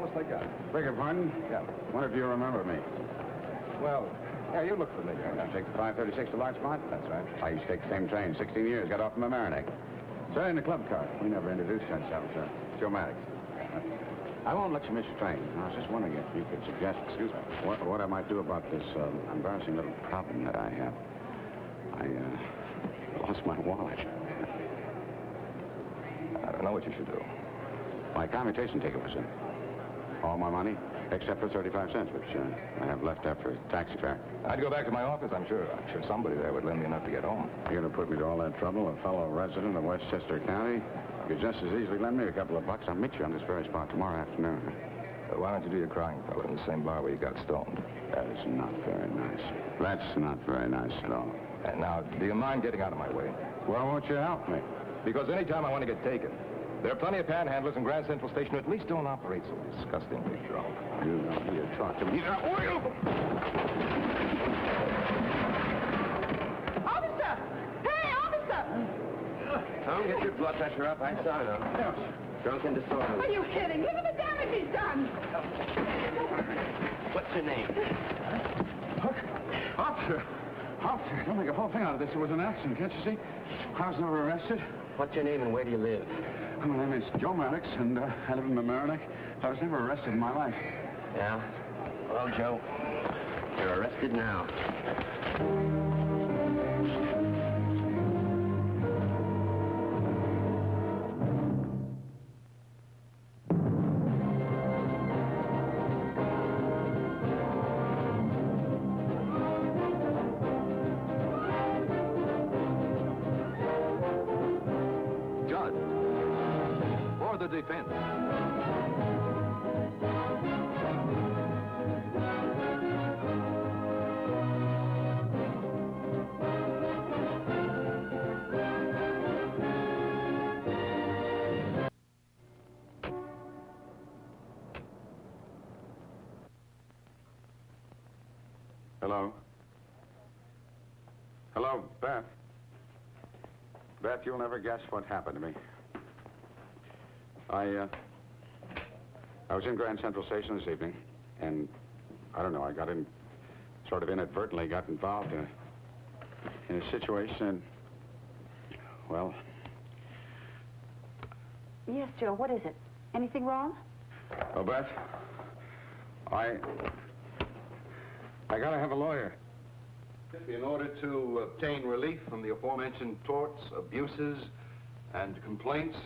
smallest I got. Beg your pardon? Yeah. Wonder if you remember me. Well, yeah, you look familiar. I take the 536 to Larchmont? That's right. I used to take the same train, 16 years, got off from Mamaroneck. Sir, in the club car. We never introduced ourselves, sir. Joe Maddox. I won't let you miss your train. I was just wondering if you could suggest, excuse me, what I might do about this embarrassing little problem that I have. I lost my wallet. I don't know what you should do. My commutation ticket was in. All my money, except for 35 cents, which I have left after a taxi fare. I'd go back to my office, I'm sure. I'm sure somebody there would lend me enough to get home. You're going to put me to all that trouble, a fellow resident of Westchester County? You could just as easily lend me a couple of bucks. I'll meet you on this very spot tomorrow afternoon. Why don't you do your crying, fellow, in the same bar where you got stoned? That is not very nice. That's not very nice at all. And now, do you mind getting out of my way? Well, won't you help me? Because any time I want to get taken, there are plenty of panhandlers in Grand Central Station who at least don't operate so disgustingly drunk. You know, you talk to me. Officer! Hey, officer! Tom, get your blood pressure up. I saw him. Drunk and disorderly. Are you kidding? Look at the damage he's done. What's your name? Look, officer, don't make a whole thing out of this. It was an accident, can't you see? I was never arrested. What's your name and where do you live? My name is Joe Maddox, and I live in Mamaroneck. I was never arrested in my life. Yeah? Well, Joe, you're arrested now. Judd, for the defense. Hello? Hello, Beth. Beth, you'll never guess what happened to me. I was in Grand Central Station this evening, and I don't know, I got in, sort of inadvertently got involved in a situation, and, well... Yes, Joe, what is it? Anything wrong? Oh, Beth, I gotta have a lawyer. In order to obtain relief from the aforementioned torts, abuses, and complaints,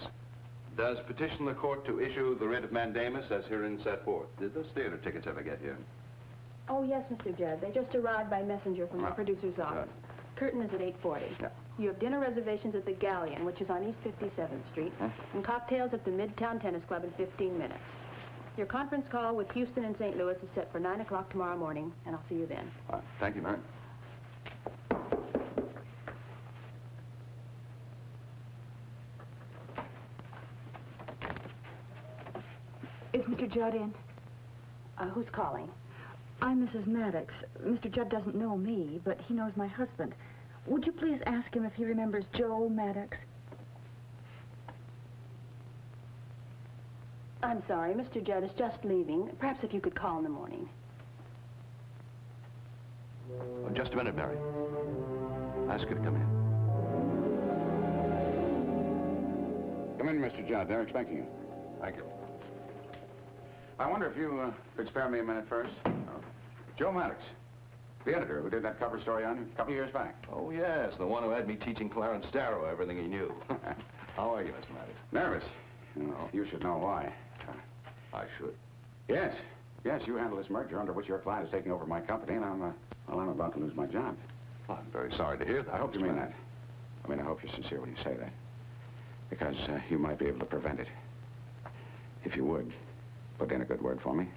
does petition the court to issue the writ of mandamus as herein set forth. Did those theater tickets ever get here? Oh, yes, Mr. Judd. They just arrived by messenger from the producer's office. Curtain is at 8:40. Yeah. You have dinner reservations at the Galleon, which is on East 57th Street, and cocktails at the Midtown Tennis Club in 15 minutes. Your conference call with Houston and St. Louis is set for 9 o'clock tomorrow morning, and I'll see you then. Thank you, Mary. Is Mr. Judd in? Who's calling? I'm Mrs. Maddox. Mr. Judd doesn't know me, but he knows my husband. Would you please ask him if he remembers Joe Maddox? I'm sorry, Mr. Judd is just leaving. Perhaps if you could call in the morning. Oh, just a minute, Mary. Ask her to come in. Come in, Mr. Judd. They're expecting you. Thank you. I wonder if you could spare me a minute first. Joe Maddox, the editor who did that cover story on you a couple of years back. Oh, yes, the one who had me teaching Clarence Darrow everything he knew. How are you, Mr. Maddox? Nervous. You should know why. I should. Yes, you handle this merger under which your client is taking over my company, and I'm about to lose my job. Well, I'm very sorry to hear that. I hope you mean that. I mean, I hope you're sincere when you say that. Because you might be able to prevent it. If you would, put in a good word for me.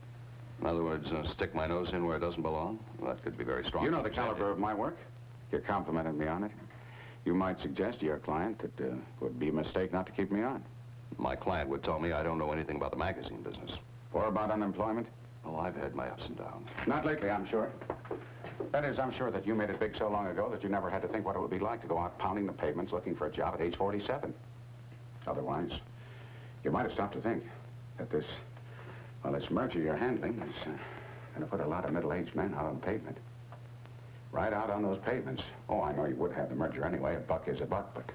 In other words, stick my nose in where it doesn't belong? Well, that could be very strong. You know the caliber of my work. You complimented me on it. You might suggest to your client that it would be a mistake not to keep me on. My client would tell me I don't know anything about the magazine business. Or about unemployment? Oh, I've had my ups and downs. Not lately, I'm sure. That is, I'm sure that you made it big so long ago that you never had to think what it would be like to go out pounding the pavements looking for a job at age 47. Otherwise, you might have stopped to think that this Well, this merger you're handling is going to put a lot of middle-aged men out on the pavement. Right out on those pavements. Oh, I know you would have the merger anyway. A buck is a buck, but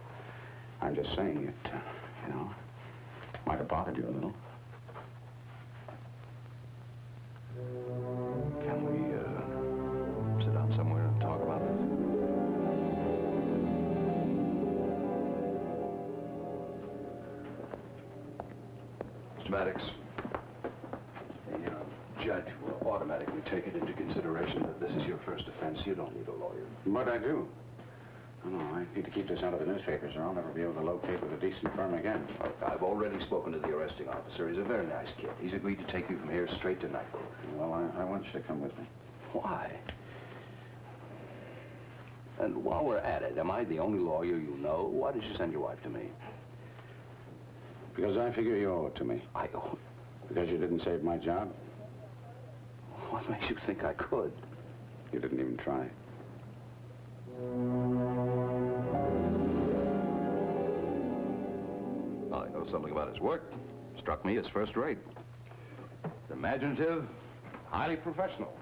I'm just saying it, might have bothered you a little. Can we sit down somewhere and talk about this? Mr. Maddox, the judge will automatically take it into consideration that this is your first offense. You don't need a lawyer. But I do. No, I need to keep this out of the newspapers, or I'll never be able to locate with a decent firm again. I've already spoken to the arresting officer. He's a very nice kid. He's agreed to take you from here straight to night court. Well, I want you to come with me. Why? And while we're at it, am I the only lawyer you know? Why did you send your wife to me? Because I figure you owe it to me. I owe it. Because you didn't save my job. What makes you think I could? You didn't even try. Well, I know something about his work. Struck me as first rate. Imaginative, highly professional.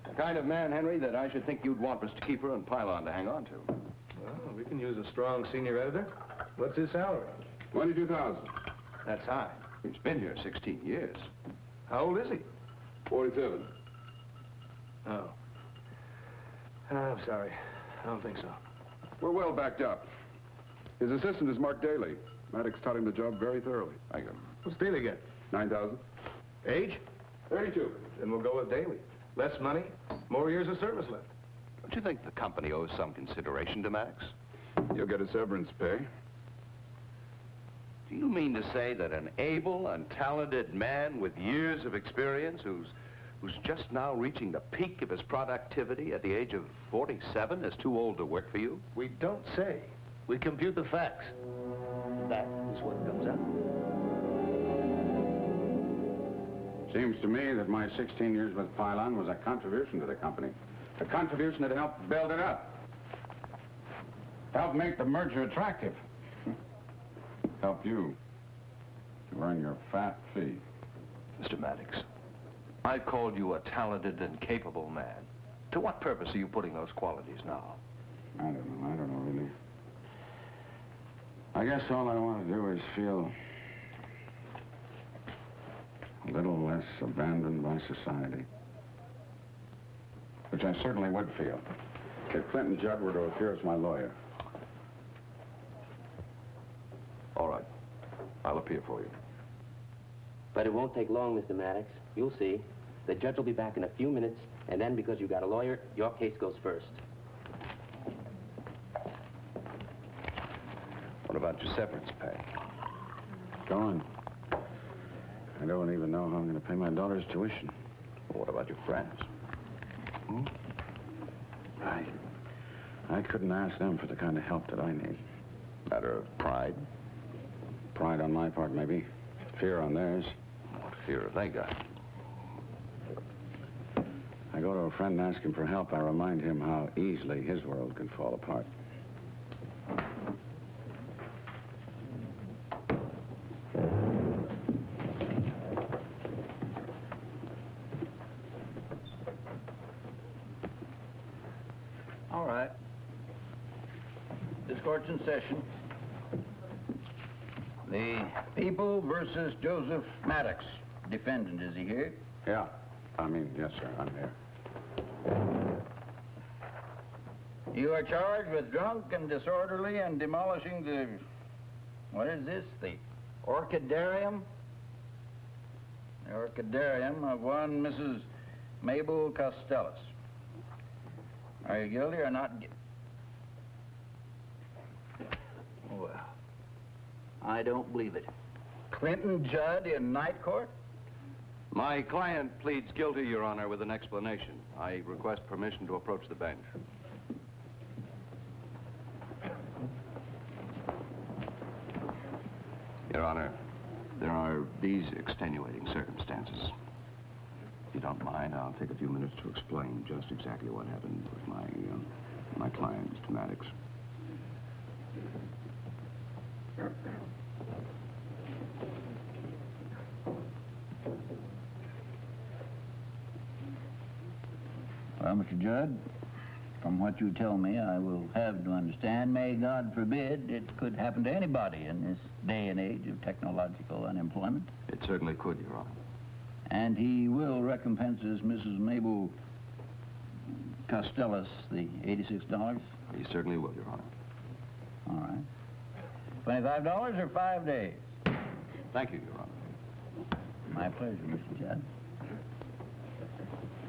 The kind of man, Henry, that I should think you'd want Mr. Keeper and Pylon to hang on to. Well, we can use a strong senior editor. What's his salary? 22,000. That's high. He's been here 16 years. How old is he? 47. Oh. I'm sorry. I don't think so. We're well backed up. His assistant is Mark Daly. Maddox taught him the job very thoroughly. I can... What's Daly get? 9,000. Age? 32. Then we'll go with Daly. Less money, more years of service left. Don't you think the company owes some consideration to Maddox? You'll get a severance pay. Do you mean to say that an able and talented man with years of experience who's just now reaching the peak of his productivity at the age of 47 is too old to work for you? We don't say. We compute the facts. That is what comes out. Seems to me that my 16 years with Pylon was a contribution to the company. A contribution that helped build it up. Helped make the merger attractive. Helped you to earn your fat fee. Mr. Maddox, I've called you a talented and capable man. To what purpose are you putting those qualities now? I don't know, really. I guess all I want to do is feel a little less abandoned by society. Which I certainly would feel if Clinton Judd were to appear as my lawyer. All right. I'll appear for you. But it won't take long, Mr. Maddox. You'll see. The judge will be back in a few minutes, and then because you got a lawyer, your case goes first. What about your severance pay? Go on. I don't even know how I'm going to pay my daughter's tuition. What about your friends? I couldn't ask them for the kind of help that I need. Matter of pride? Pride on my part, maybe. Fear on theirs. What fear have they got? I go to a friend and ask him for help. I remind him how easily his world can fall apart. All right. This court's in session. The People versus Joseph Maddox. Defendant, is he here? Yeah. Yes, sir, I'm here. You are charged with drunk and disorderly and demolishing the... What is this? The orchidarium? The orchidarium of one Mrs. Mabel Costello. Are you guilty or not? Well, I don't believe it. Clinton Judd in night court? My client pleads guilty, Your Honor, with an explanation. I request permission to approach the bench. Your Honor, there are these extenuating circumstances. If you don't mind, I'll take a few minutes to explain just exactly what happened with my client, Mr. Maddox. Well, Mr. Judd, from what you tell me, I will have to understand, may God forbid, it could happen to anybody in this day and age of technological unemployment. It certainly could, Your Honor. And he will recompenses Mrs. Mabel Costellas the $86? He certainly will, Your Honor. All right. $25 or 5 days? Thank you, Your Honor. My pleasure, Mr. Judd.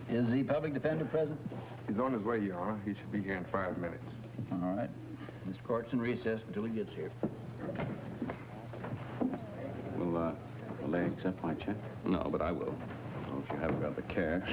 Is the public defender present? He's on his way, Your Honor. He should be here in 5 minutes. All right. This court's in recess until he gets here. Will they accept my check? No, but I will. Well, if you haven't got the cash.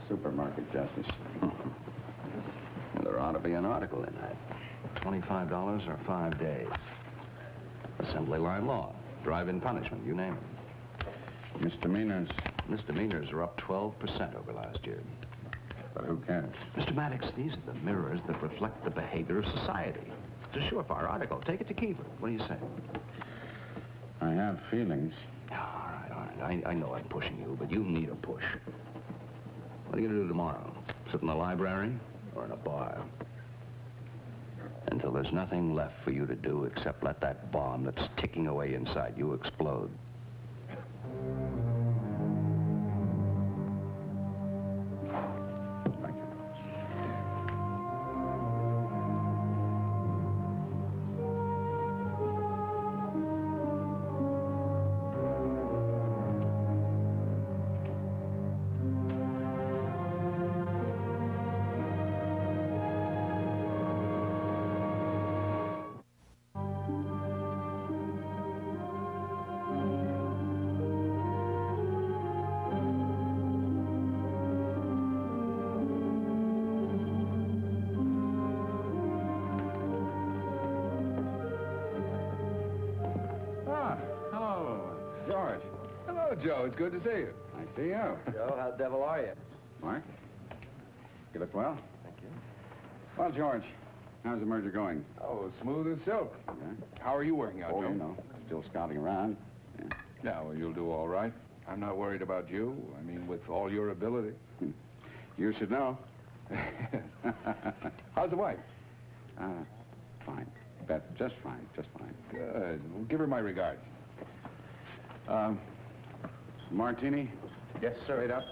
Supermarket justice. Well, there ought to be an article in that. $25 or 5 days. Assembly line law. Drive-in punishment, you name it. Misdemeanors. Misdemeanors are up 12% over last year. But who cares? Mr. Maddox, these are the mirrors that reflect the behavior of society. It's a surefire article. Take it to keep it. What do you say? I have feelings. All right. I know I'm pushing you, but you need a push. What are you going to do tomorrow? Sit in the library or in a bar? Until there's nothing left for you to do except let that bomb that's ticking away inside you explode. Thank you. George. Hello, Joe. It's good to see you. I see you. Joe, how the devil are you? Mark? You look well. Thank you. Well, George, how's the merger going? Oh, smooth as silk. Yeah. How are you working out, Oh, Joe? you know, still scouting around. Yeah. Yeah, well, you'll do all right. I'm not worried about you. I mean, with all your ability. You should know. How's the wife? Fine. Just fine, just fine. Good. Well, give her my regards. Martini? Yes, sir. Straight up.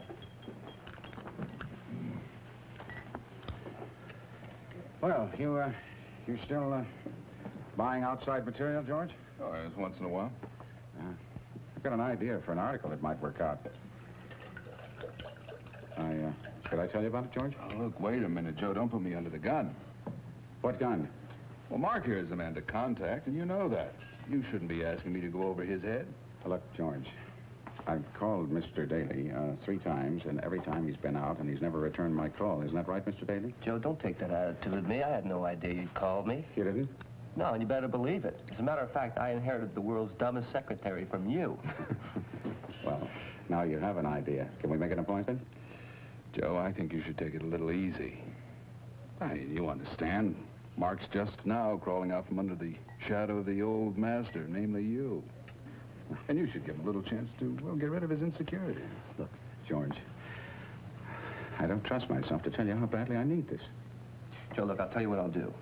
Well, you still buying outside material, George? Oh, just once in a while. I've got an idea for an article that might work out. Could I tell you about it, George? Oh, look, wait a minute, Joe. Don't put me under the gun. What gun? Well, Mark here is the man to contact, and you know that. You shouldn't be asking me to go over his head. Look, George, I've called Mr. Daly 3 times, and every time he's been out, and he's never returned my call. Isn't that right, Mr. Daly? Joe, don't take that attitude with me. I had no idea you'd called me. You didn't? No, and you better believe it. As a matter of fact, I inherited the world's dumbest secretary from you. Well, now you have an idea. Can we make an appointment? Joe, I think you should take it a little easy. I mean, you understand. Mark's just now crawling out from under the shadow of the old master, namely you. And you should give him a little chance to, well, get rid of his insecurity. Look, George, I don't trust myself to tell you how badly I need this. Joe, look, I'll tell you what I'll do.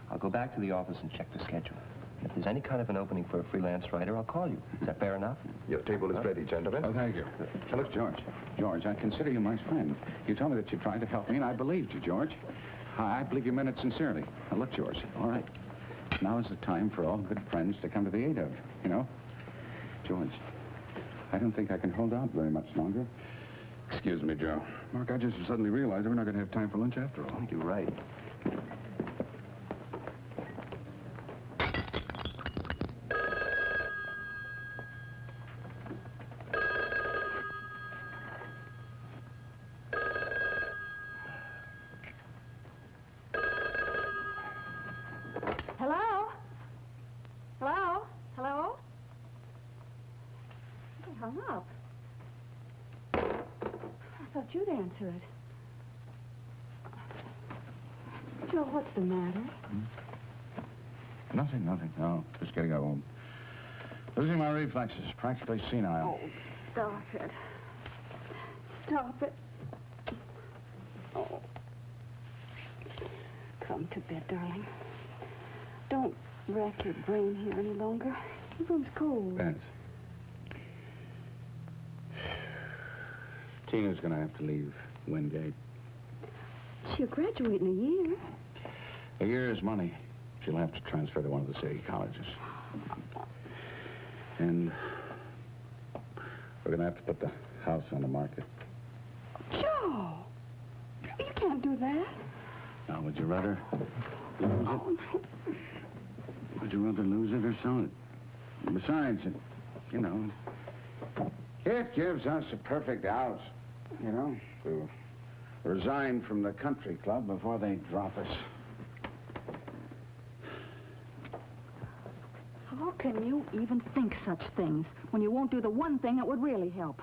I'll go back to the office and check the schedule. If there's any kind of an opening for a freelance writer, I'll call you. Is that fair enough? Your table is ready, gentlemen. Oh, thank you. Now, look, George, I consider you my friend. You told me that you tried to help me, and I believed you, George. I believe you meant it sincerely. Now, look, George, all right. Now is the time for all good friends to come to the aid of, you know? George, I don't think I can hold out very much longer. Excuse me, Joe. Mark, I just suddenly realized we're not going to have time for lunch after all. You're right. hung up. I thought you'd answer it. Joe, what's the matter? Nothing. No, just getting home. Losing my reflexes, practically senile. Oh, stop it. Stop it. Oh. Come to bed, darling. Don't rack your brain here any longer. The room's cold. Beth. Tina's gonna have to leave Wingate. She'll graduate in a year. A year's money. She'll have to transfer to one of the city colleges. And we're gonna have to put the house on the market. Joe! You can't do that. Now, would you rather lose it? Oh, no. Would you rather lose it or sell it? Besides, it gives us a perfect out, to resign from the country club before they drop us. How can you even think such things when you won't do the one thing that would really help?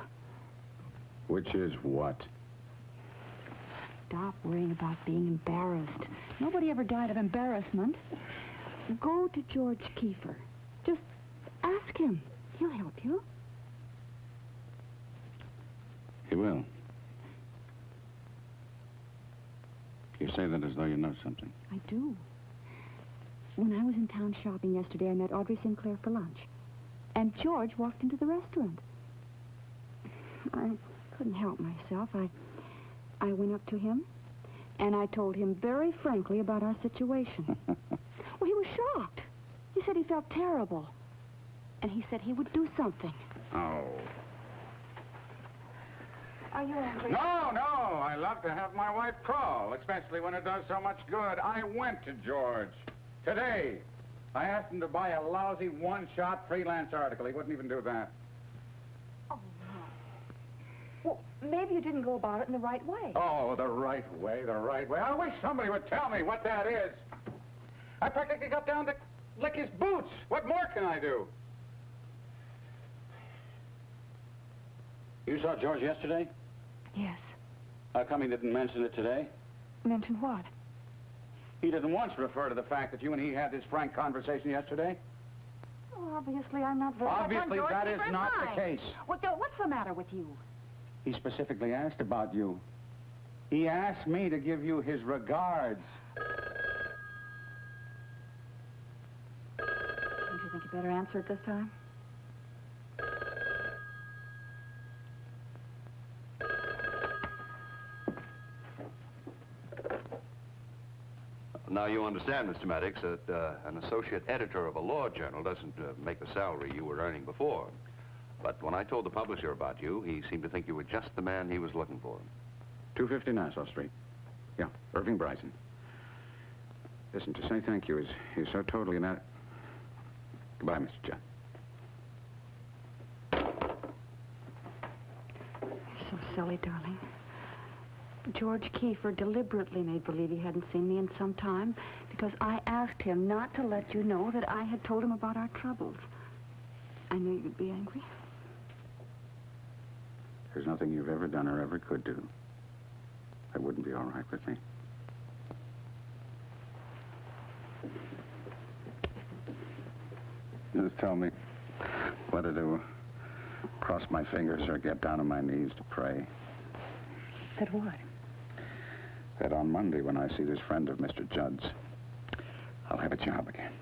Which is what? Stop worrying about being embarrassed. Nobody ever died of embarrassment. Go to George Kiefer. Just ask him. He'll help you. He will. You say that as though you know something. I do. When I was in town shopping yesterday, I met Audrey Sinclair for lunch. And George walked into the restaurant. I couldn't help myself. I went up to him, and I told him very frankly about our situation. Well, he was shocked. He said he felt terrible. And he said he would do something. Oh. Are you angry? No. I love to have my wife crawl, especially when it does so much good. I went to George today. I asked him to buy a lousy one-shot freelance article. He wouldn't even do that. Oh, no. Well, maybe you didn't go about it in the right way. Oh, the right way. I wish somebody would tell me what that is. I practically got down to lick his boots. What more can I do? You saw George yesterday? Yes. How come he didn't mention it today? Mention what? He didn't once refer to the fact that you and he had this frank conversation yesterday. Oh, obviously, I'm not very... Obviously, that is not the case. What's the matter with you? He specifically asked about you. He asked me to give you his regards. Don't you think you better answer it this time? Now, you understand, Mr. Maddox, that an associate editor of a law journal doesn't make the salary you were earning before. But when I told the publisher about you, he seemed to think you were just the man he was looking for. 250 Nassau Street. Yeah, Irving Bryson. Listen, to say thank you is so totally not... Goodbye, Mr. Judd. You're so silly, darling. George Kiefer deliberately made believe he hadn't seen me in some time because I asked him not to let you know that I had told him about our troubles. I knew you'd be angry. There's nothing you've ever done or ever could do that wouldn't be all right with me. Just tell me whether to cross my fingers or get down on my knees to pray. That what? That on Monday, when I see this friend of Mr. Judd's, I'll have a job again.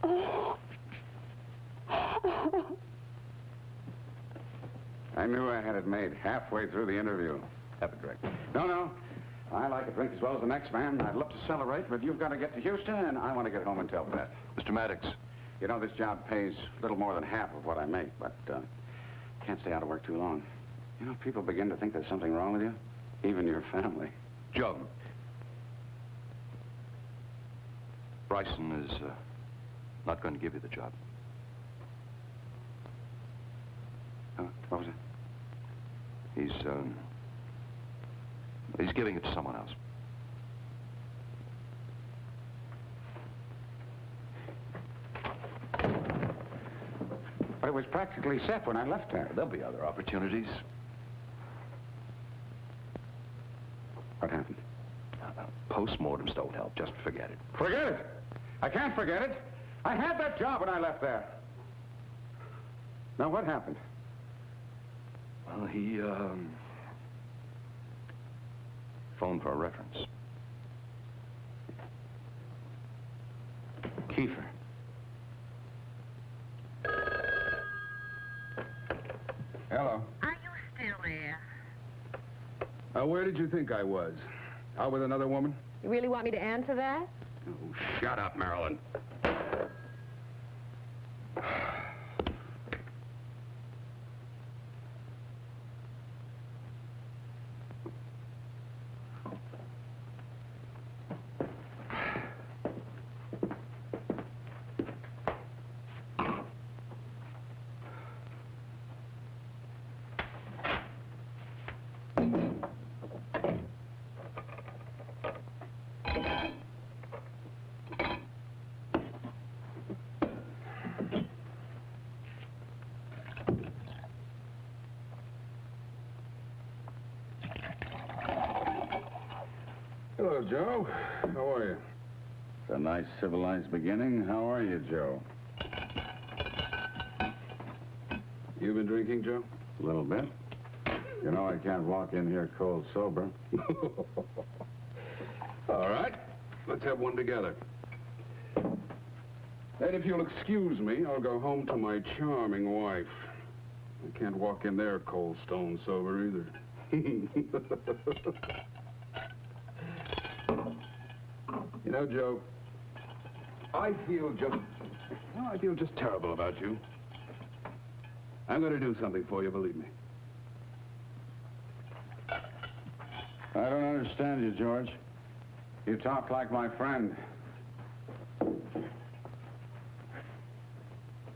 Oh. I knew I had it made halfway through the interview. Have a drink. No. I like a drink as well as the next man. I'd love to celebrate, but you've got to get to Houston, and I want to get home and tell Beth. Mr. Maddox. You know, this job pays a little more than half of what I make, but can't stay out of work too long. You know, people begin to think there's something wrong with you, even your family. Judd. Bryson is not going to give you the job. What was it? He's giving it to someone else. was practically set when I left there. There'll be other opportunities. What happened? Postmortems don't help. Just forget it. Forget it! I can't forget it. I had that job when I left there. Now, what happened? Well, he, phoned for a reference. Kiefer. Hello. Are you still there? Where did you think I was? Out with another woman? You really want me to answer that? Oh, shut up, Marilyn. Hello, Joe. How are you? It's a nice civilized beginning. How are you, Joe? You been drinking, Joe? A little bit. You know I can't walk in here cold sober. All right. Let's have one together. And if you'll excuse me, I'll go home to my charming wife. I can't walk in there cold stone sober either. You know, Joe, I feel just terrible about you. I'm going to do something for you, believe me. I don't understand you, George. You talk like my friend.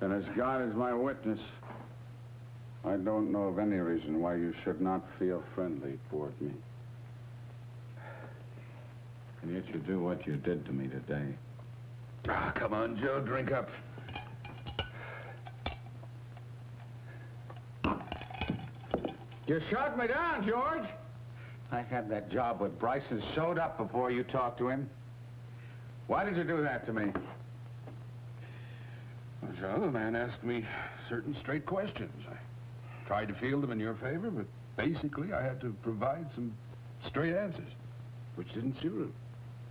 And as God is my witness, I don't know of any reason why you should not feel friendly toward me. And yet you do what you did to me today. Ah, come on, Joe, drink up. You shot me down, George. I had that job with Bryce and showed up before you talked to him. Why did you do that to me? Well, Joe, the man asked me certain straight questions. I tried to field them in your favor, but basically I had to provide some straight answers, which didn't suit him.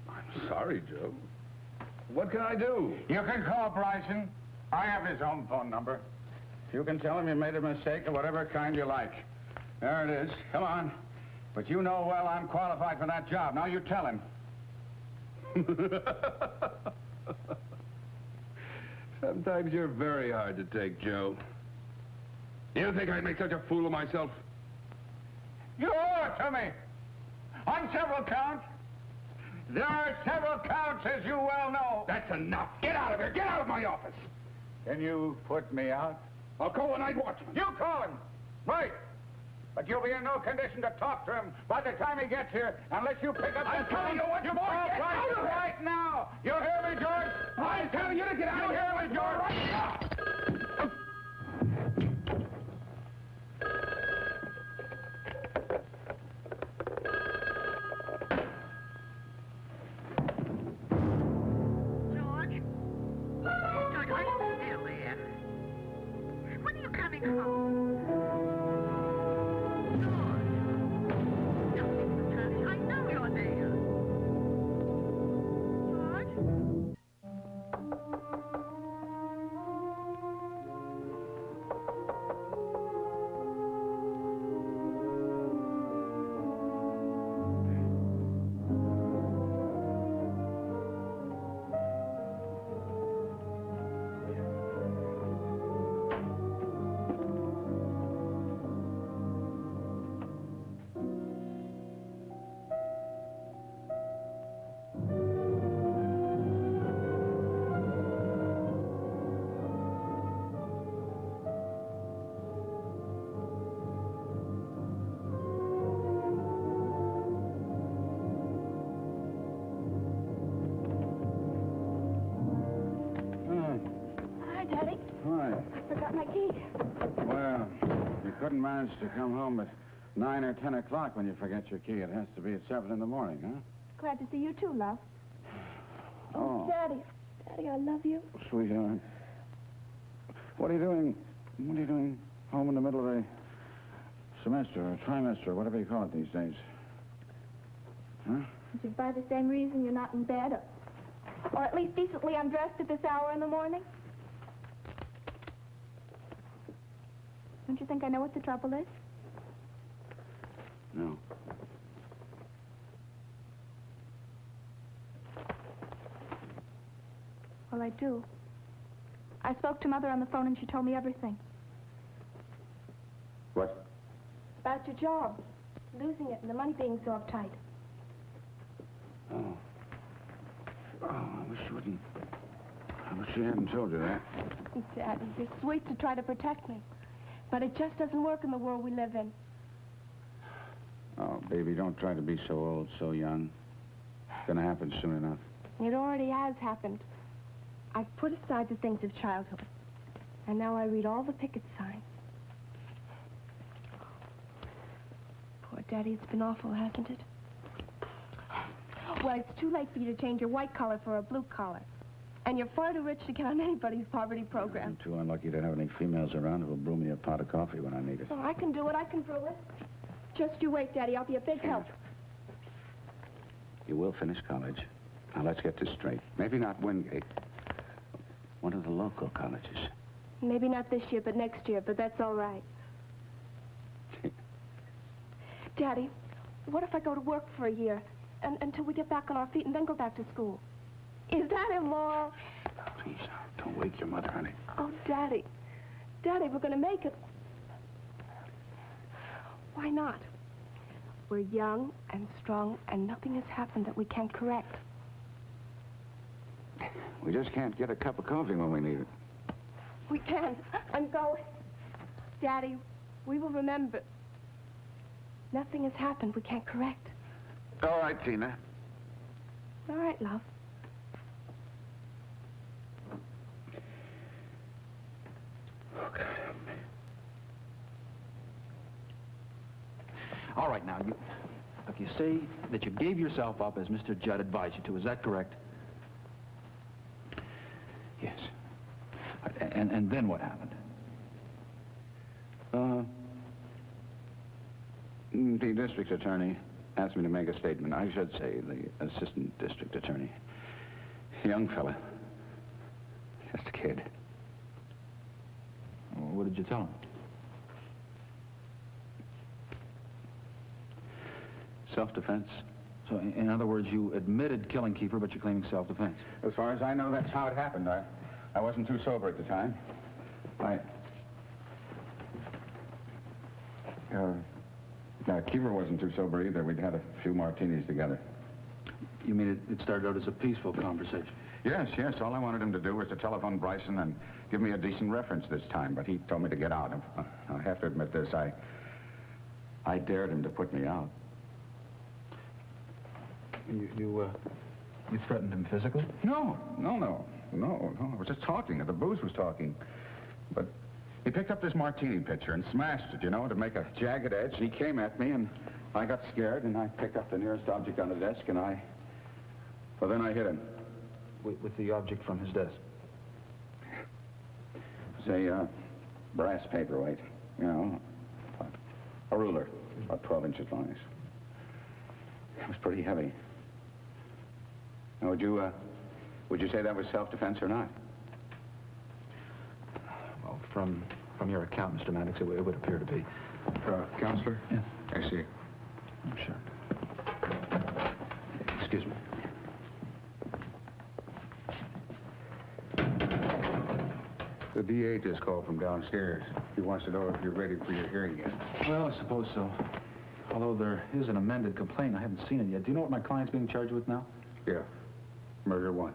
I'm sorry, Joe. What can I do? You can call Bryson. I have his own phone number. You can tell him you made a mistake of whatever kind you like. There it is. Come on. But you know well I'm qualified for that job. Now you tell him. Sometimes you're very hard to take, Joe. You think I'd make such a fool of myself? You owe it to me. On several counts. There are several counts, as you well know. That's enough. Get out of here. Get out of my office. Can you put me out? I'll call the night watchman. You call him. Right. But you'll be in no condition to talk to him by the time he gets here, unless you pick up I'm the telling you what, you boy, call get out Bryson of there. right now. You hear me, George? I'm telling you to get out of here. You hear me, George? Right now. George? George, are you still there? When are you coming home? George? Don't think so, Charlie. I know you're there. George? forgot my key. Well, you couldn't manage to come home at 9 or 10 o'clock when you forget your key. It has to be at 7 in the morning, huh? Glad to see you too, love. Oh. Daddy. Daddy, I love you. Sweetheart. What are you doing? What are you doing home in the middle of a semester or trimester, or whatever you call it these days? Huh? Is it by the same reason you're not in bed? Or at least decently undressed at this hour in the morning? Don't you think I know what the trouble is? No. Well, I do. I spoke to Mother on the phone and she told me everything. What? About your job. Losing it and the money being so uptight. Oh. Oh, I wish she hadn't told you that. Daddy, you're sweet to try to protect me. But it just doesn't work in the world we live in. Oh, baby, don't try to be so old, so young. It's gonna happen soon enough. It already has happened. I've put aside the things of childhood. And now I read all the picket signs. Poor Daddy, it's been awful, hasn't it? Well, it's too late for you to change your white collar for a blue collar. And you're far too rich to get on anybody's poverty program. I'm too unlucky to have any females around who will brew me a pot of coffee when I need it. Oh, I can do it. I can brew it. Just you wait, Daddy. I'll be a big help. You will finish college. Now, let's get this straight. Maybe not Wingate. One of the local colleges. Maybe not this year, but next year. But that's all right. Daddy, what if I go to work for a year until we get back on our feet and then go back to school? Is that immoral? Please, don't wake your mother, honey. Oh, Daddy. Daddy, we're going to make it. Why not? We're young and strong, and nothing has happened that we can't correct. We just can't get a cup of coffee when we need it. We can. I'm going. Daddy, we will remember. Nothing has happened we can't correct. All right, Tina. All right, love. Oh, God help me. All right, now, you say that you gave yourself up as Mr. Judd advised you to. Is that correct? Yes. And then what happened? The district attorney asked me to make a statement. I should say the assistant district attorney. Young fella. Just a kid. Well, what did you tell him? Self-defense. So, in other words, you admitted killing Kiefer, but you're claiming self-defense. As far as I know, that's how it happened. I wasn't too sober at the time. Kiefer wasn't too sober either. We'd had a few martinis together. You mean it started out as a peaceful conversation? Yes. All I wanted him to do was to telephone Bryson and give me a decent reference this time, but he told me to get out. I have to admit this. I dared him to put me out. You threatened him physically? No. I was just talking. The booze was talking. But he picked up this martini pitcher and smashed it, to make a jagged edge. He came at me, and I got scared, and I picked up the nearest object on the desk, and then I hit him. With the object from his desk? It was a brass paperweight, a ruler, about 12 inches long. It was pretty heavy. Now, would you say that was self-defense or not? Well, from your account, Mr. Maddox, it would appear to be. Counselor? Yes. I see. Oh, sure. Excuse me. The DA just called from downstairs. He wants to know if you're ready for your hearing yet. Well, I suppose so. Although there is an amended complaint, I haven't seen it yet. Do you know what my client's being charged with now? Yeah. Murder 1.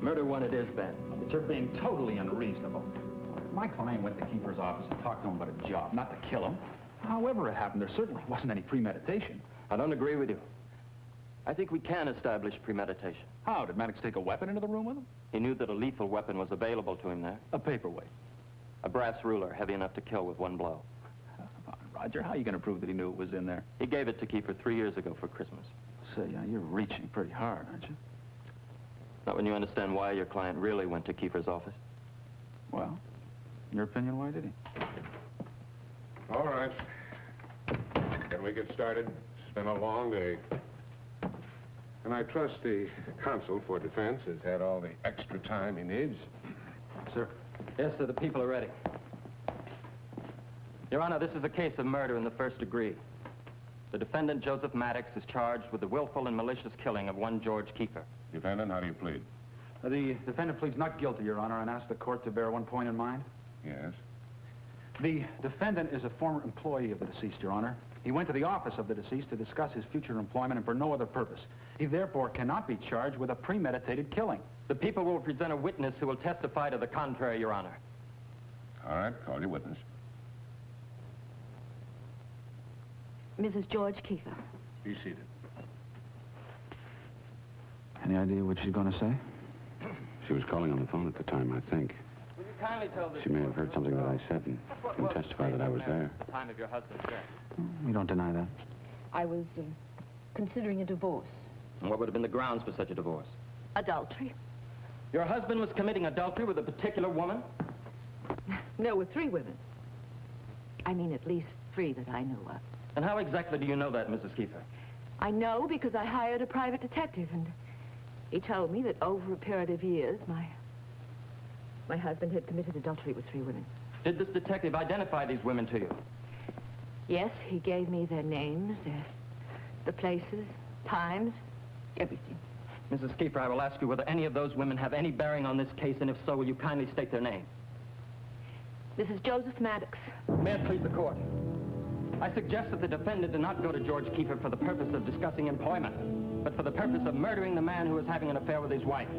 Murder 1 it is, Ben. But you're being totally unreasonable. My client went to Kiefer's office and talked to him about a job, not to kill him. However it happened, there certainly wasn't any premeditation. I don't agree with you. I think we can establish premeditation. How? Did Maddox take a weapon into the room with him? He knew that a lethal weapon was available to him there. A paperweight. A brass ruler heavy enough to kill with one blow. Come on, Roger, how are you going to prove that he knew it was in there? He gave it to Kiefer 3 years ago for Christmas. Say, you're reaching pretty hard, aren't you? Not when you understand why your client really went to Kiefer's office. Well, in your opinion, why did he? All right. Can we get started? It's been a long day. And I trust the counsel for defense has had all the extra time he needs. Sir? Yes, sir, the people are ready. Your Honor, this is a case of murder in the first degree. The defendant, Joseph Maddox, is charged with the willful and malicious killing of one George Kiefer. Defendant, how do you plead? The defendant pleads not guilty, Your Honor, and asks the court to bear one point in mind. Yes. The defendant is a former employee of the deceased, Your Honor. He went to the office of the deceased to discuss his future employment and for no other purpose. He therefore cannot be charged with a premeditated killing. The people will present a witness who will testify to the contrary, Your Honor. All right, call your witness. Mrs. George Kiefer. Be seated. Any idea what she's going to say? She was calling on the phone at the time, I think. Will you kindly tell this... She may have heard something that I said and can testify that I was there. At the time of your husband's death. We don't deny that. I was considering a divorce. And what would have been the grounds for such a divorce? Adultery. Your husband was committing adultery with a particular woman? No, with 3 women. I mean, at least 3 that I know of. And how exactly do you know that, Mrs. Kiefer? I know because I hired a private detective, and he told me that over a period of years, my husband had committed adultery with 3 women. Did this detective identify these women to you? Yes, he gave me their names, the places, times, everything. Mrs. Kiefer, I will ask you whether any of those women have any bearing on this case, and if so, will you kindly state their name? Mrs. Joseph Maddox. May it please the court. I suggest that the defendant did not go to George Kiefer for the purpose of discussing employment, but for the purpose of murdering the man who was having an affair with his wife.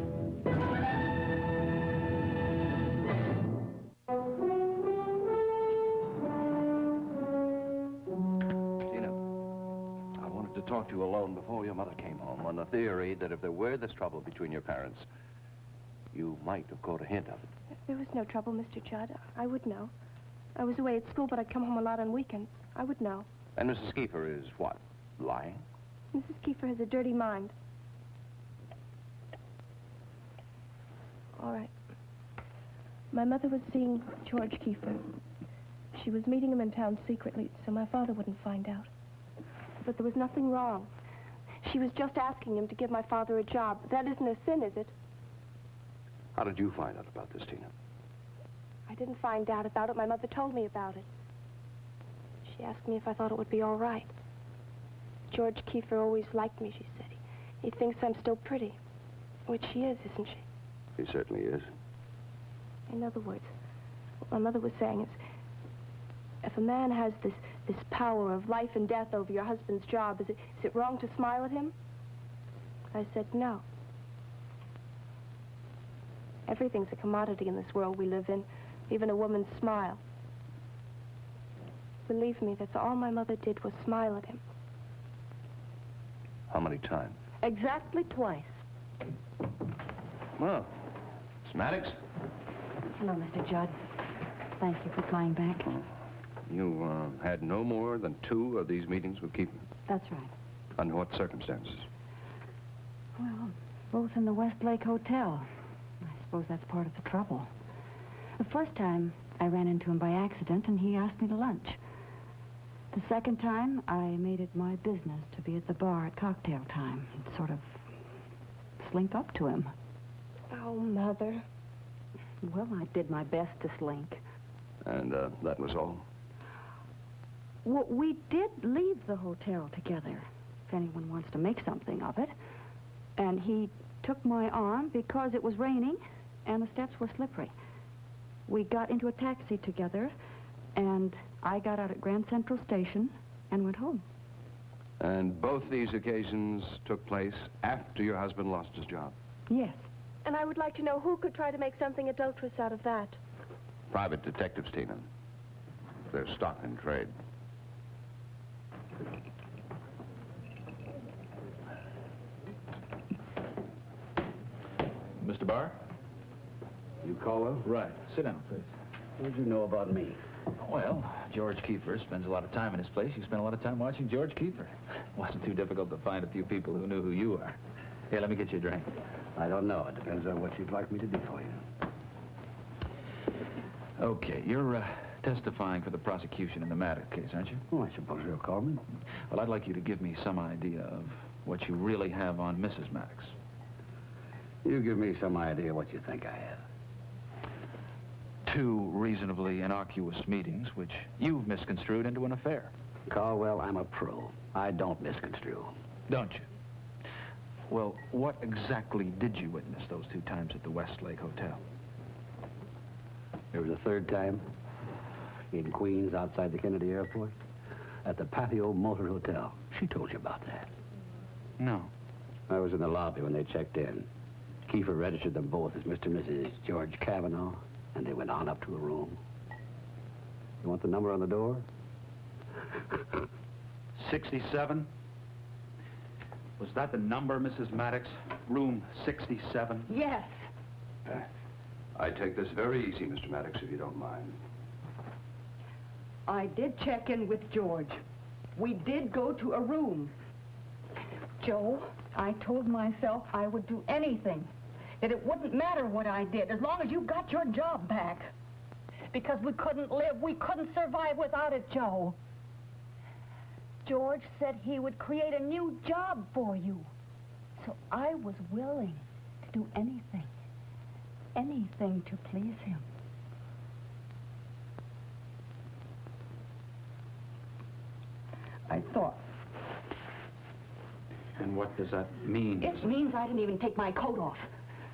Talk to you alone before your mother came home on the theory that if there were this trouble between your parents, you might have caught a hint of it. If there was no trouble, Mr. Judd, I would know. I was away at school, but I'd come home a lot on weekends. I would know. And Mrs. Kiefer is what? Lying? Mrs. Kiefer has a dirty mind. All right. My mother was seeing George Kiefer. She was meeting him in town secretly, so my father wouldn't find out. But there was nothing wrong. She was just asking him to give my father a job. That isn't a sin, is it? How did you find out about this, Tina? I didn't find out about it. My mother told me about it. She asked me if I thought it would be all right. George Kiefer always liked me, she said. He thinks I'm still pretty. Which she is, isn't she? He certainly is. In other words, what my mother was saying is, if a man has this power of life and death over your husband's job, is it wrong to smile at him? I said no. Everything's a commodity in this world we live in, even a woman's smile. Believe me, that's all my mother did was smile at him. How many times? Exactly twice. Well, Miss Maddox? Hello, Mr. Judd. Thank you for flying back. You had no more than 2 of these meetings with Kiefer? That's right. Under what circumstances? Well, both in the Westlake Hotel. I suppose that's part of the trouble. The first time, I ran into him by accident, and he asked me to lunch. The second time, I made it my business to be at the bar at cocktail time and sort of slink up to him. Oh, Mother. Well, I did my best to slink. And that was all? Well, we did leave the hotel together, if anyone wants to make something of it. And he took my arm because it was raining and the steps were slippery. We got into a taxi together, and I got out at Grand Central Station and went home. And both these occasions took place after your husband lost his job? Yes. And I would like to know who could try to make something adulterous out of that. Private detectives, Tina. They're stock in trade. Mr. Barr? You Caldwell? Right. Sit down, please. What did you know about me? Well, George Kiefer spends a lot of time in his place. You spend a lot of time watching George Kiefer. Wasn't too difficult to find a few people who knew who you are. Here, let me get you a drink. I don't know. It depends on what you'd like me to do for you. Okay, you're testifying for the prosecution in the Maddox case, aren't you? Oh, I suppose you'll call me. Well, I'd like you to give me some idea of what you really have on Mrs. Maddox. You give me some idea what you think I have. 2 reasonably innocuous meetings, which you've misconstrued into an affair. Caldwell, I'm a pro. I don't misconstrue. Don't you? Well, what exactly did you witness those 2 times at the Westlake Hotel? There was a 3rd time in Queens outside the Kennedy Airport at the Patio Motor Hotel. She told you about that. No. I was in the lobby when they checked in. Kiefer registered them both as Mr. and Mrs. George Cavanaugh, and they went on up to a room. You want the number on the door? 67? Was that the number, Mrs. Maddox? Room 67? Yes. I take this very easy, Mr. Maddox, if you don't mind. I did check in with George. We did go to a room. Joe, I told myself I would do anything, that it wouldn't matter what I did, as long as you got your job back. Because we couldn't live, we couldn't survive without it, Joe. George said he would create a new job for you. So I was willing to do anything to please him. I thought. And what does that mean? It means I didn't even take my coat off.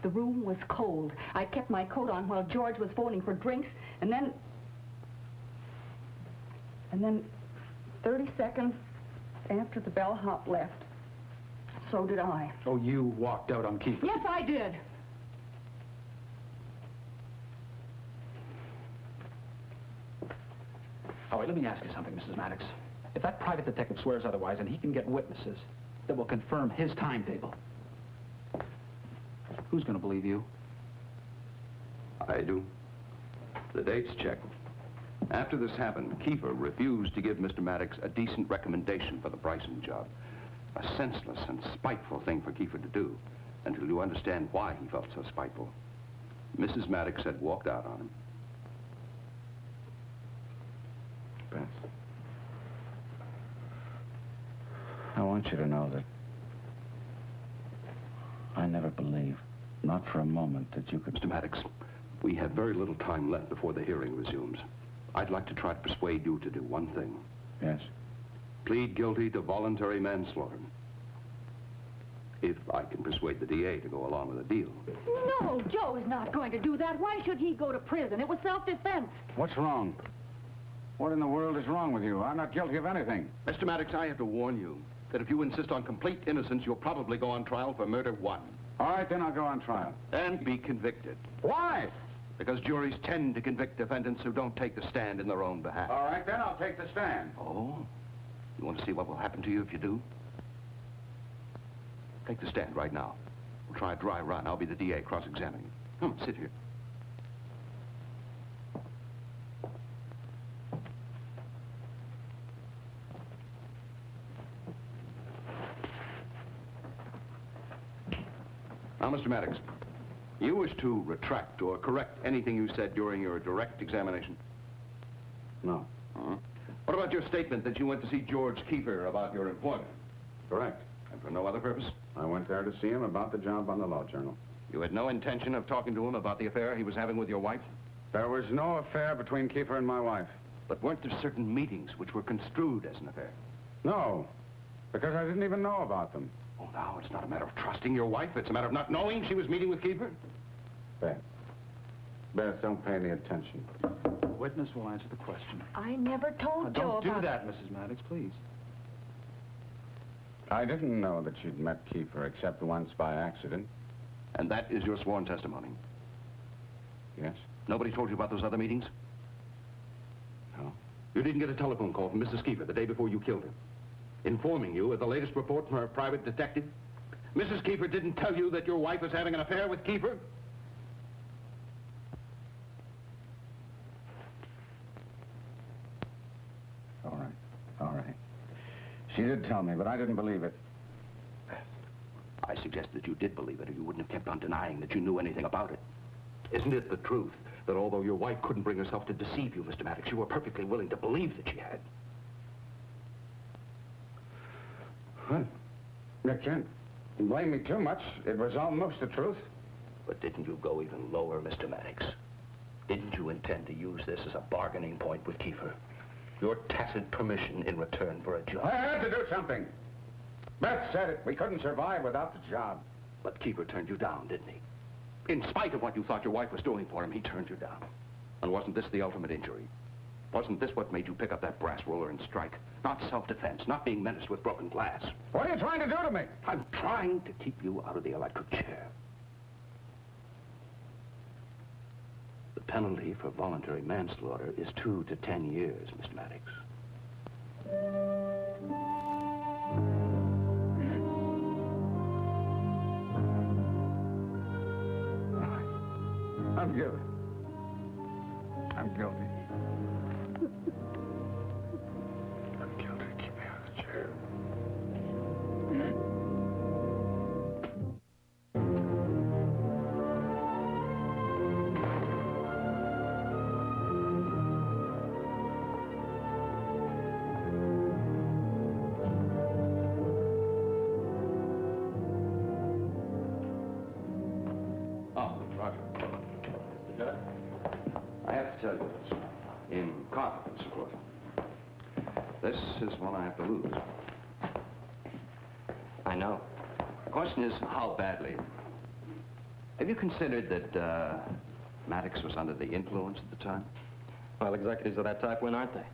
The room was cold. I kept my coat on while George was phoning for drinks, and then 30 seconds after the bellhop left, so did I. Oh, you walked out on Kiefer? Yes, I did. All right, let me ask you something, Mrs. Maddox. If that private detective swears otherwise, and he can get witnesses that will confirm his timetable, who's going to believe you? I do. The date's checked. After this happened, Kiefer refused to give Mr. Maddox a decent recommendation for the Bryson job. A senseless and spiteful thing for Kiefer to do, until you understand why he felt so spiteful. Mrs. Maddox had walked out on him. Beth, I want you to know that I never believed, not for a moment, that you could... Mr. Maddox, we have very little time left before the hearing resumes. I'd like to try to persuade you to do one thing. Yes? Plead guilty to voluntary manslaughter. If I can persuade the DA to go along with the deal. No, Joe is not going to do that. Why should he go to prison? It was self-defense. What's wrong? What in the world is wrong with you? I'm not guilty of anything. Mr. Maddox, I have to warn you that if you insist on complete innocence, you'll probably go on trial for murder 1. All right, then I'll go on trial. And be convicted. Why? Because juries tend to convict defendants who don't take the stand in their own behalf. All right, then I'll take the stand. Oh? You want to see what will happen to you if you do? Take the stand right now. We'll try a dry run. I'll be the DA cross-examining you. Come on, sit here. Now, Mr. Maddox, you wish to retract or correct anything you said during your direct examination? No. What about your statement that you went to see George Kiefer about your employment? Correct. And for no other purpose? I went there to see him about the job on the Law Journal. You had no intention of talking to him about the affair he was having with your wife? There was no affair between Kiefer and my wife. But weren't there certain meetings which were construed as an affair? No, because I didn't even know about them. Oh, now, it's not a matter of trusting your wife. It's a matter of not knowing she was meeting with Kiefer. Beth, don't pay any attention. The witness will answer the question. I never told Joe Don't do about... that, Mrs. Maddox, please. I didn't know that you'd met Kiefer except once by accident. And that is your sworn testimony? Yes? Nobody told you about those other meetings? No. You didn't get a telephone call from Mrs. Kiefer the day before you killed him, informing you of the latest report from her private detective? Mrs. Kiefer didn't tell you that your wife was having an affair with Kiefer? All right. She did tell me, but I didn't believe it. I suggest that you did believe it, or you wouldn't have kept on denying that you knew anything about it. Isn't it the truth that although your wife couldn't bring herself to deceive you, Mr. Maddox, you were perfectly willing to believe that she had? Well, you can't blame me too much. It was almost the truth. But didn't you go even lower, Mr. Maddox? Didn't you intend to use this as a bargaining point with Kiefer? Your tacit permission in return for a job. I had to do something. Beth said it. We couldn't survive without the job. But Kiefer turned you down, didn't he? In spite of what you thought your wife was doing for him, he turned you down. And wasn't this the ultimate injury? Wasn't this what made you pick up that brass roller and strike? Not self-defense, not being menaced with broken glass. What are you trying to do to me? I'm trying to keep you out of the electric chair. The penalty for voluntary manslaughter is 2 to 10 years, Mr. Maddox. I'm guilty. I'm guilty. I'm guilty. Keep me out of the chair. Oh, Roger. Judd, I have to tell you this. In confidence, of course. This is one I have to lose. I know. The question is, how badly? Have you considered that Maddox was under the influence at the time? Well, executives of that type win, aren't they?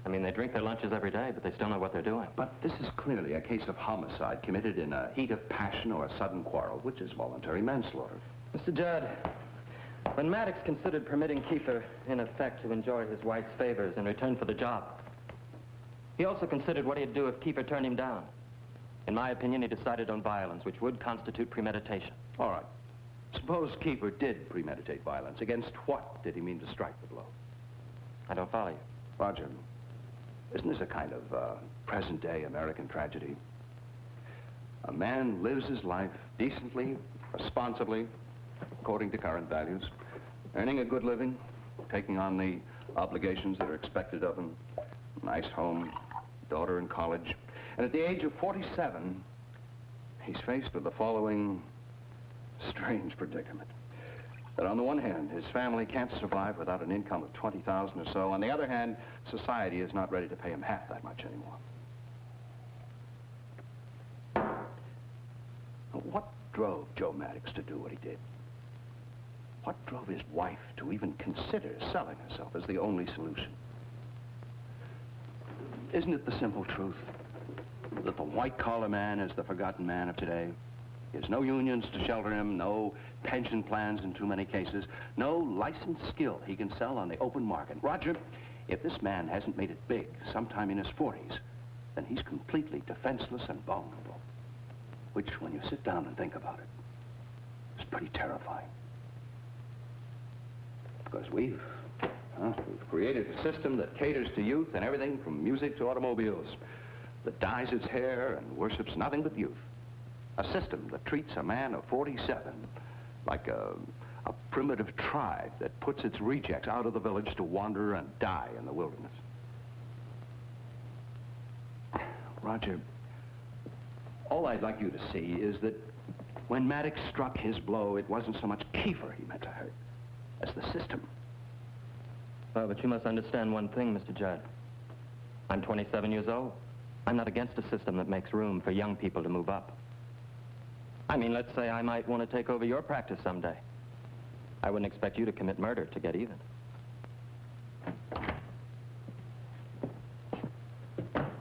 I mean, they drink their lunches every day, but they still know what they're doing. But this is clearly a case of homicide committed in a heat of passion or a sudden quarrel, which is voluntary manslaughter. Mr. Judd, when Maddox considered permitting Kiefer, in effect, to enjoy his wife's favors in return for the job, he also considered what he'd do if Kiefer turned him down. In my opinion, he decided on violence, which would constitute premeditation. All right. Suppose Kiefer did premeditate violence. Against what did he mean to strike the blow? I don't follow you. Roger, isn't this a kind of present-day American tragedy? A man lives his life decently, responsibly, according to current values, earning a good living, taking on the obligations that are expected of him, nice home, daughter in college, and at the age of 47, he's faced with the following strange predicament. That on the one hand, his family can't survive without an income of $20,000 or so. On the other hand, society is not ready to pay him half that much anymore. What drove Joe Maddox to do what he did? What drove his wife to even consider selling herself as the only solution? Isn't it the simple truth that the white-collar man is the forgotten man of today? He has no unions to shelter him, no pension plans in too many cases, no licensed skill he can sell on the open market. Roger, if this man hasn't made it big sometime in his 40s, then he's completely defenseless and vulnerable. Which, when you sit down and think about it, is pretty terrifying. Because we've created a system that caters to youth and everything from music to automobiles, that dyes its hair and worships nothing but youth. A system that treats a man of 47 like a primitive tribe that puts its rejects out of the village to wander and die in the wilderness. Roger, all I'd like you to see is that when Maddox struck his blow, it wasn't so much Kiefer he meant to hurt as the system. Well, but you must understand one thing, Mr. Judd. I'm 27 years old. I'm not against a system that makes room for young people to move up. I mean, let's say I might want to take over your practice someday. I wouldn't expect you to commit murder to get even.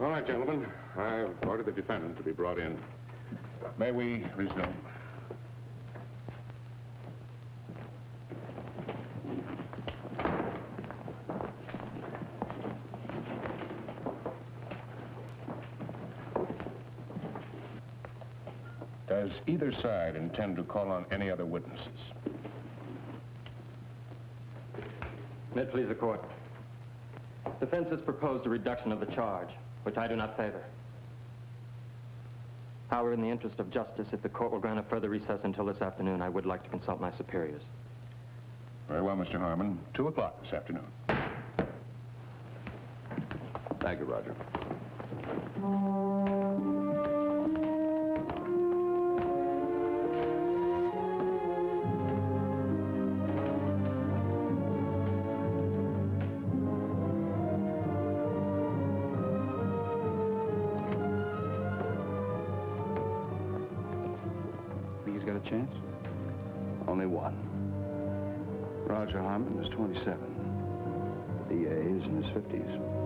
All right, gentlemen. I've ordered the defendant to be brought in. May we resume? Does either side intend to call on any other witnesses? May it please the court. Defense has proposed a reduction of the charge, which I do not favor. However, in the interest of justice, if the court will grant a further recess until this afternoon, I would like to consult my superiors. Very well, Mr. Harmon. 2 o'clock this afternoon. Thank you, Roger. Think he's got a chance? Only one. Roger Harmon is 27. The DA is in his 50s.